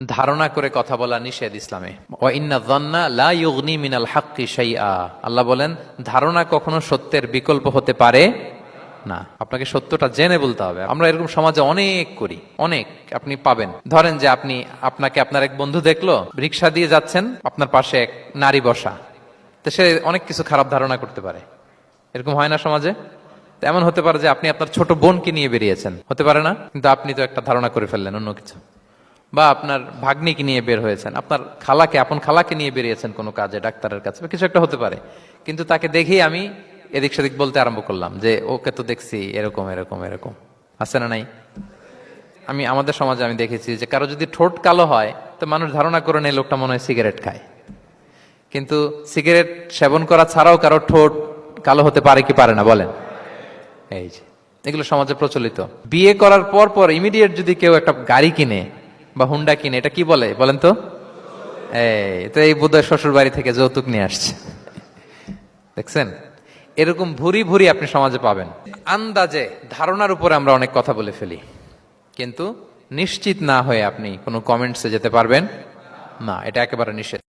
ধারণা করে কথা বলা নিষেধ ইসলামে। ওয়া ইন্না যান্না লা ইউগনি মিনাল হাক্কি শাইআ, আল্লাহ বলেন ধারণা কখনো সত্যের বিকল্প হতে পারে না। আপনাকে সত্যটা জেনে বলতে হবে। আমরা এরকম সমাজে অনেক করি, অনেক আপনি পাবেন। ধরেন যে আপনাকে আপনার এক বন্ধু দেখলো, রিকশা দিয়ে যাচ্ছেন, আপনার পাশে এক নারী বসা, তো সে অনেক কিছু খারাপ ধারণা করতে পারে। এরকম হয় না সমাজে? এমন হতে পারে যে আপনি আপনার ছোট বোনকে নিয়ে বেরিয়েছেন, হতে পারে না? কিন্তু আপনি তো একটা ধারণা করে ফেললেন অন্য কিছু। বা আপনার ভাগ্নিকে নিয়ে বের হয়েছেন, আপনার আপন খালাকে নিয়ে বেরিয়েছেন কোনো কাজে, ডাক্তারের কাছে বা কিছু একটা হতে পারে। কিন্তু তাকে দেখেই আমি এদিক সেদিক বলতে আরম্ভ করলাম যে ওকে তো দেখছি এরকম এরকম এরকম। আছে না নাই? আমাদের সমাজে আমি দেখেছি যে কারো যদি ঠোঁট কালো হয় তো মানুষ ধারণা করে নেয় লোকটা মনে হয় সিগারেট খায়। কিন্তু সিগারেট সেবন করা ছাড়াও কারো ঠোঁট কালো হতে পারে কি পারে না বলেন? এই যে এগুলো সমাজে প্রচলিত। বিয়ে করার পর পর ইমিডিয়েট যদি কেউ একটা গাড়ি কিনে বা হুন্ডা কিনে, এটা কি বলে বলেন তো? এই বোধহয় শ্বশুর বাড়ি থেকে যৌতুক নিয়ে আসছে। দেখছেন, এরকম ভুরি ভুরি আপনি সমাজে পাবেন। আন্দাজে ধারণার উপরে আমরা অনেক কথা বলে ফেলি, কিন্তু নিশ্চিত না হয়ে আপনি কোনো কমেন্টসে যেতে পারবেন না, এটা একেবারে নিষেধ।